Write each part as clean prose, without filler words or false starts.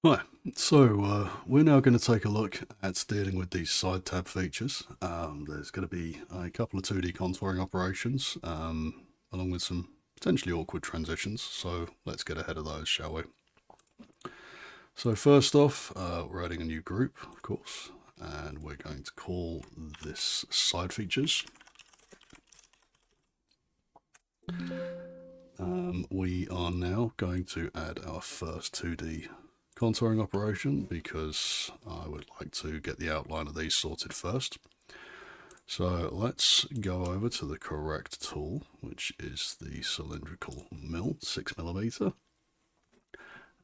Right, so we're now going to take a look at dealing with these side tab features. There's going to be a couple of 2D contouring operations, along with some potentially awkward transitions, so let's get ahead of those, shall we? So first off, we're adding a new group, of course, and we're going to call this side features. We are now going to add our first 2D contouring operation because I would like to get the outline of these sorted first. So let's go over to the correct tool, which is the cylindrical mill, 6mm,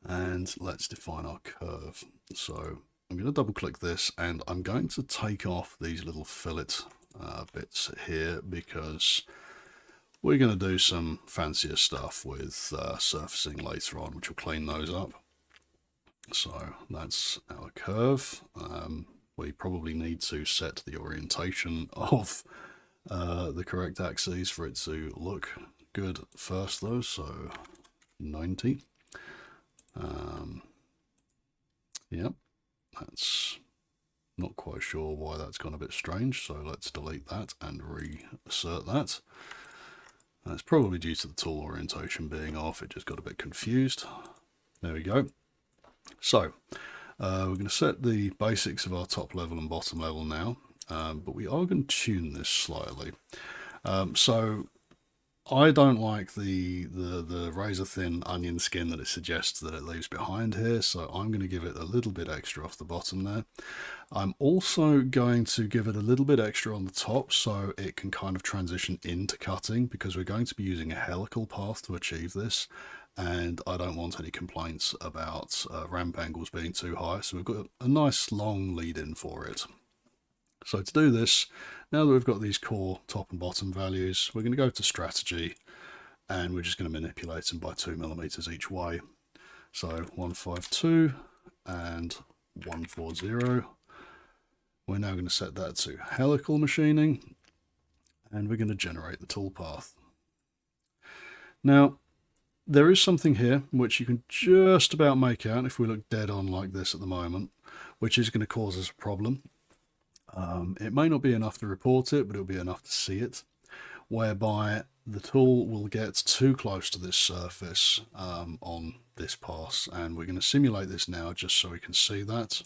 and let's define our curve. So I'm going to double click this and I'm going to take off these little fillet bits here because we're going to do some fancier stuff with surfacing later on, which will clean those up. So that's our curve. We probably need to set the orientation of the correct axes for it to look good first though, so 90. Yep, that's not quite sure why that's gone a bit strange, so let's delete that and reinsert that. That's probably due to the tool orientation being off, it just got a bit confused. There we go. So, we're going to set the basics of our top level and bottom level now, but we are going to tune this slightly. So, I don't like the razor thin onion skin that it suggests that it leaves behind here, so I'm going to give it a little bit extra off the bottom there. I'm also going to give it a little bit extra on the top so it can kind of transition into cutting, because we're going to be using a helical path to achieve this, and I don't want any complaints about ramp angles being too high, so we've got a nice long lead in for it. So to do this, now that we've got these core top and bottom values, we're going to go to strategy and we're just going to manipulate them by 2mm each way. So 152 and 140. We're now going to set that to helical machining and we're going to generate the toolpath. Now, there is something here which you can just about make out if we look dead on like this at the moment, which is going to cause us a problem. It may not be enough to report it, but it'll be enough to see it, whereby the tool will get too close to this surface on this pass, and we're going to simulate this now just so we can see that.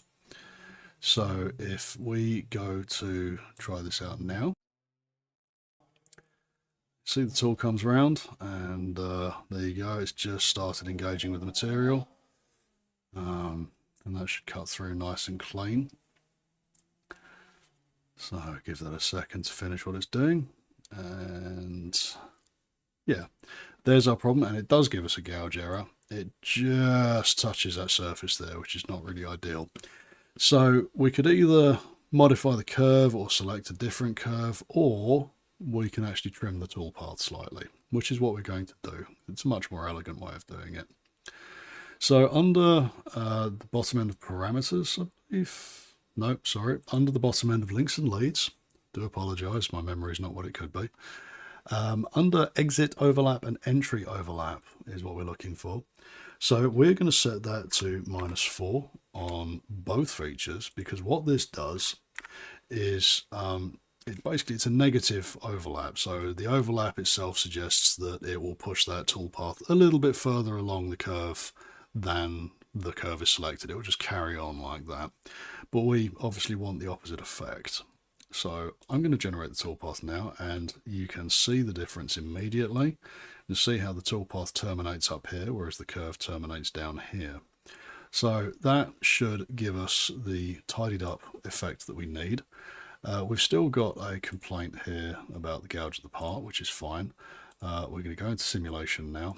So if we go to try this out now, see the tool comes around and there you go, it's just started engaging with the material, and that should cut through nice and clean. So give that a second to finish what it's doing, and yeah, there's our problem, and it does give us a gouge error. It just touches that surface there, which is not really ideal. So we could either modify the curve or select a different curve, or we can actually trim the toolpath slightly, which is what we're going to do. It's a much more elegant way of doing it. So under the bottom end of parameters, I believe, nope, sorry, under the bottom end of links and leads, do apologise, my memory is not what it could be. Under exit overlap and entry overlap is what we're looking for. So we're going to set that to -4 on both features, because what this does is it's a negative overlap. So the overlap itself suggests that it will push that toolpath a little bit further along the curve than the curve is selected. It will just carry on like that. But we obviously want the opposite effect. So I'm going to generate the toolpath now, and you can see the difference immediately. You see how the toolpath terminates up here, whereas the curve terminates down here. So that should give us the tidied up effect that we need. We've still got a complaint here about the gouge of the part, which is fine. We're going to go into simulation now,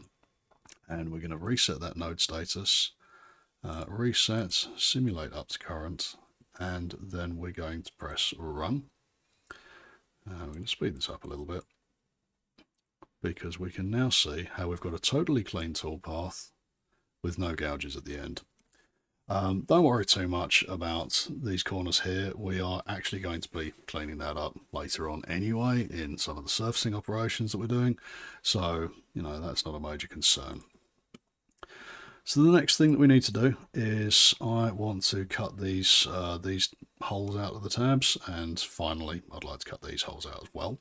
and we're going to reset that node status, reset, simulate up to current, and then we're going to press run. We're going to speed this up a little bit, because we can now see how we've got a totally clean toolpath with no gouges at the end. Don't worry too much about these corners here. We are actually going to be cleaning that up later on anyway in some of the surfacing operations that we're doing. So, you know, that's not a major concern. So the next thing that we need to do is I want to cut these holes out of the tabs, and finally I'd like to cut these holes out as well.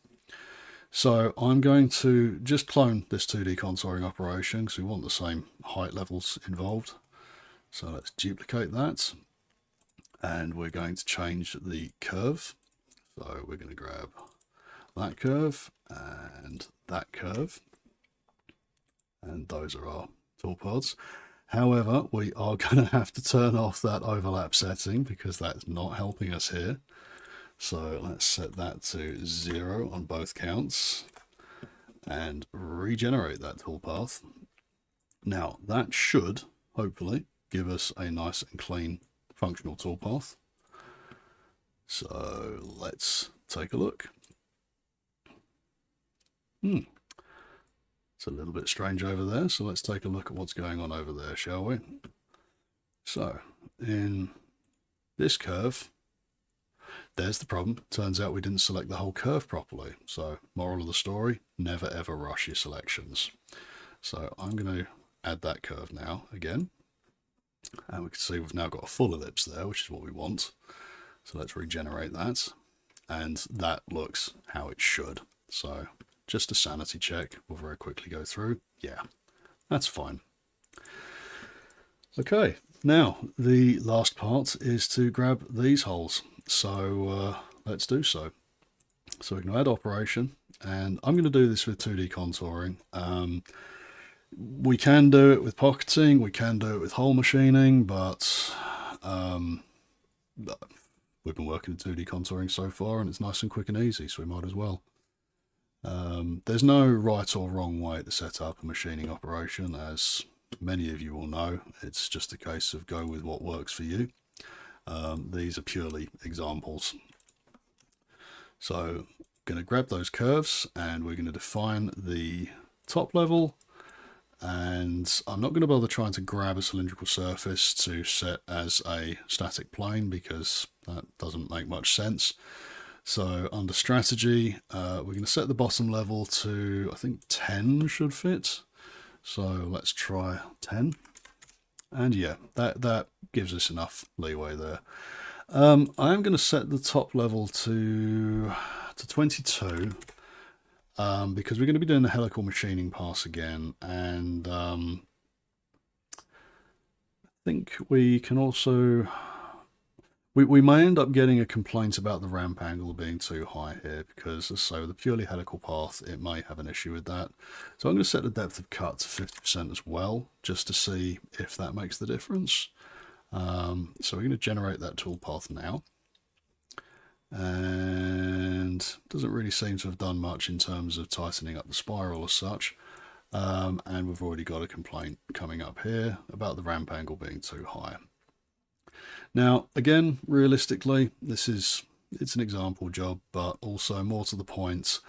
So I'm going to just clone this 2D contouring operation because we want the same height levels involved. So let's duplicate that, and we're going to change the curve. So we're going to grab that curve and that curve, and those are our toolpaths. However, we are going to have to turn off that overlap setting because that's not helping us here. So let's set that to 0 on both counts and regenerate that toolpath. Now that should hopefully give us a nice and clean functional toolpath. So let's take a look. It's a little bit strange over there, so let's take a look at what's going on over there, shall we? So in this curve, there's the problem. Turns out we didn't select the whole curve properly. So moral of the story, never ever rush your selections. So I'm going to add that curve now again. And we can see we've now got a full ellipse there, which is what we want. So let's regenerate that. And that looks how it should. So just a sanity check. We'll very quickly go through. Yeah, that's fine. Okay, now the last part is to grab these holes. So let's do so. So we can add operation, and I'm going to do this with 2D contouring. We can do it with pocketing, we can do it with hole machining, but we've been working in 2D contouring so far, and it's nice and quick and easy, so we might as well. There's no right or wrong way to set up a machining operation, as many of you will know. It's just a case of go with what works for you. These are purely examples. So I'm going to grab those curves and we're going to define the top level, and I'm not going to bother trying to grab a cylindrical surface to set as a static plane because that doesn't make much sense. So under strategy, we're going to set the bottom level to, I think 10 should fit. So let's try 10. And yeah, that gives us enough leeway there. I am going to set the top level to 22 because we're going to be doing the helical machining pass again, and I think we can also we may end up getting a complaint about the ramp angle being too high here because, so the purely helical path, it may have an issue with that. So I'm going to set the depth of cut to 50% as well, just to see if that makes the difference. So we're going to generate that toolpath now, and doesn't really seem to have done much in terms of tightening up the spiral as such. And we've already got a complaint coming up here about the ramp angle being too high. Now, again, realistically, it's an example job, but also more to the point,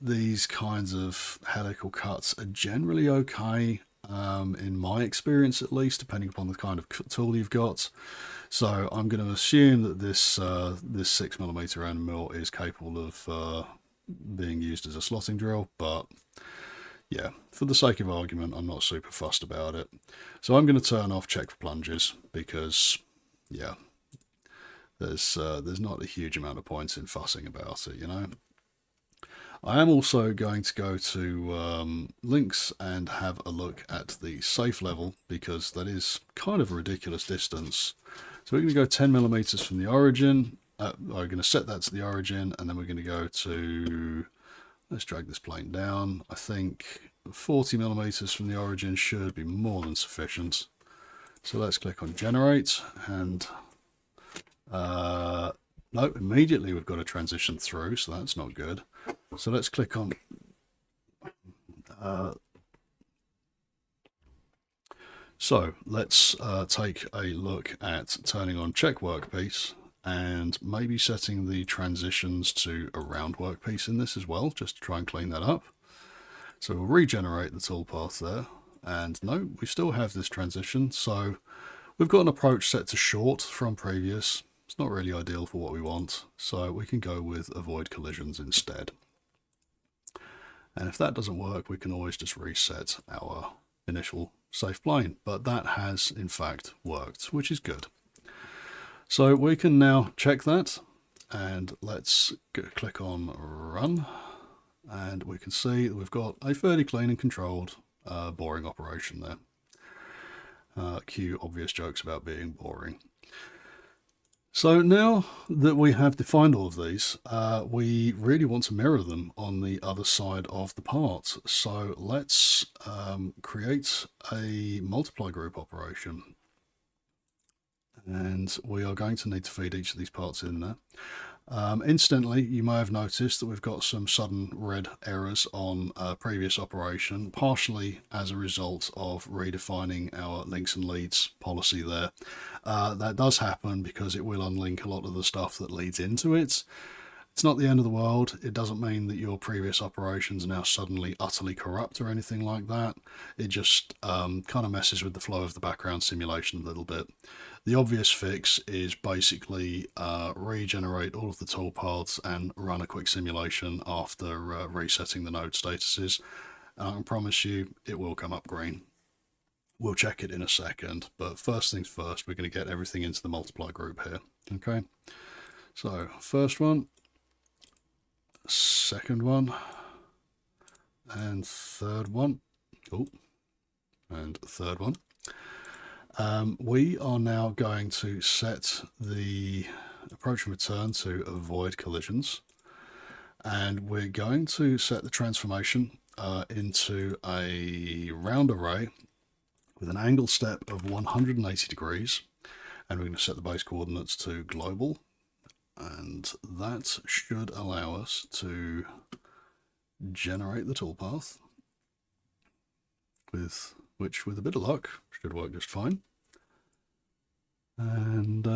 these kinds of helical cuts are generally okay, in my experience at least, depending upon the kind of tool you've got. So I'm going to assume that this 6mm round mill is capable of being used as a slotting drill, but yeah, for the sake of argument, I'm not super fussed about it. So I'm going to turn off check for plunges because, yeah, there's not a huge amount of points in fussing about it, you know. I am also going to go to links and have a look at the safe level because that is kind of a ridiculous distance. So we're going to go 10mm from the origin. We're going to set that to the origin, and then we're going to go to, let's drag this plane down. I think 40mm from the origin should be more than sufficient. So let's click on generate, and no, immediately we've got a transition through, so that's not good. So let's click on so let's take a look at turning on check workpiece and maybe setting the transitions to a round workpiece in this as well, just to try and clean that up. So we'll regenerate the toolpath there, and no, we still have this transition. So we've got an approach set to short from previous. It's not really ideal for what we want, so we can go with avoid collisions instead. And if that doesn't work, we can always just reset our initial safe plane, but that has in fact worked, which is good. So we can now check that, and let's click on run, and we can see that we've got a fairly clean and controlled boring operation there. Cue obvious jokes about being boring. So now that we have defined all of these, we really want to mirror them on the other side of the part. So let's create a multiply group operation. And we are going to need to feed each of these parts in there. Incidentally, you may have noticed that we've got some sudden red errors on a previous operation, partially as a result of redefining our links and leads policy there. That does happen because it will unlink a lot of the stuff that leads into it. It's not the end of the world. It doesn't mean that your previous operations are now suddenly utterly corrupt or anything like that. It just kind of messes with the flow of the background simulation a little bit. The obvious fix is basically regenerate all of the toolpaths and run a quick simulation after resetting the node statuses. And I can promise you it will come up green. We'll check it in a second, but first things first, we're going to get everything into the multiply group here. Okay, so first one, second one, and third one. Oh, and third one. We are now going to set the approach and return to avoid collisions, and we're going to set the transformation into a round array with an angle step of 180 degrees, and we're going to set the base coordinates to global, and that should allow us to generate the toolpath, which with a bit of luck should work just fine. And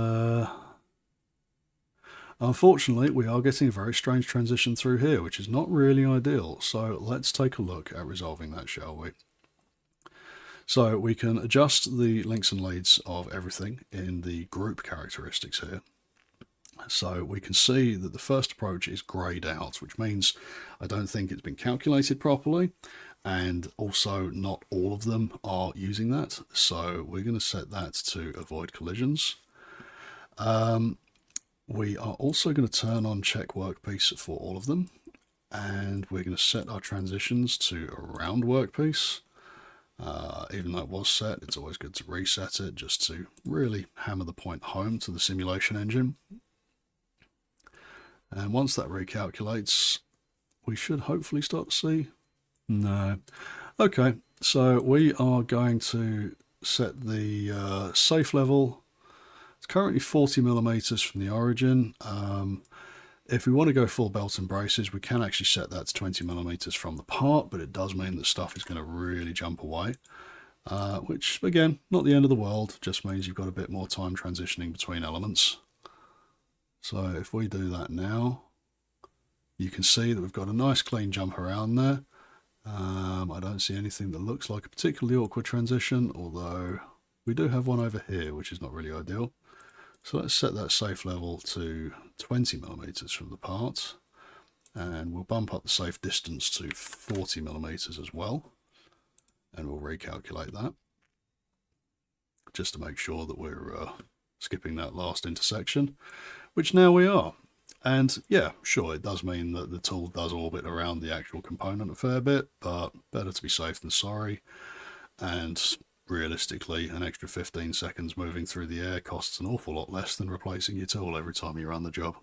unfortunately we are getting a very strange transition through here, which is not really ideal. So let's take a look at resolving that, shall we? So we can adjust the links and leads of everything in the group characteristics here. So we can see that the first approach is grayed out, which means I don't think it's been calculated properly, and also not all of them are using that. So we're going to set that to avoid collisions. We are also going to turn on check workpiece for all of them, and we're going to set our transitions to a round workpiece. Even though it was set, it's always good to reset it just to really hammer the point home to the simulation engine. And once that recalculates, we should hopefully start to see. No. Okay, so we are going to set the safe level. It's currently 40 millimeters from the origin. If we want to go full belt and braces, we can actually set that to 20 millimeters from the part, but it does mean that stuff is going to really jump away. Which, again, not the end of the world, just means you've got a bit more time transitioning between elements. So if we do that now, you can see that we've got a nice clean jump around there. I don't see anything that looks like a particularly awkward transition, although we do have one over here, which is not really ideal. So let's set that safe level to 20 millimeters from the part, and we'll bump up the safe distance to 40 millimeters as well, and we'll recalculate that just to make sure that we're skipping that last intersection, which now we are. And yeah, sure, it does mean that the tool does orbit around the actual component a fair bit, but better to be safe than sorry. And realistically, an extra 15 seconds moving through the air costs an awful lot less than replacing your tool every time you run the job.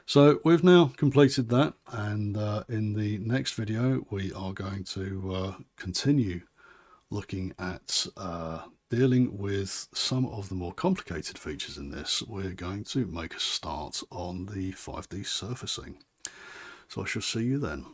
So we've now completed that, and in the next video we are going to continue looking at dealing with some of the more complicated features in this. We're going to make a start on the 5D surfacing. So I shall see you then.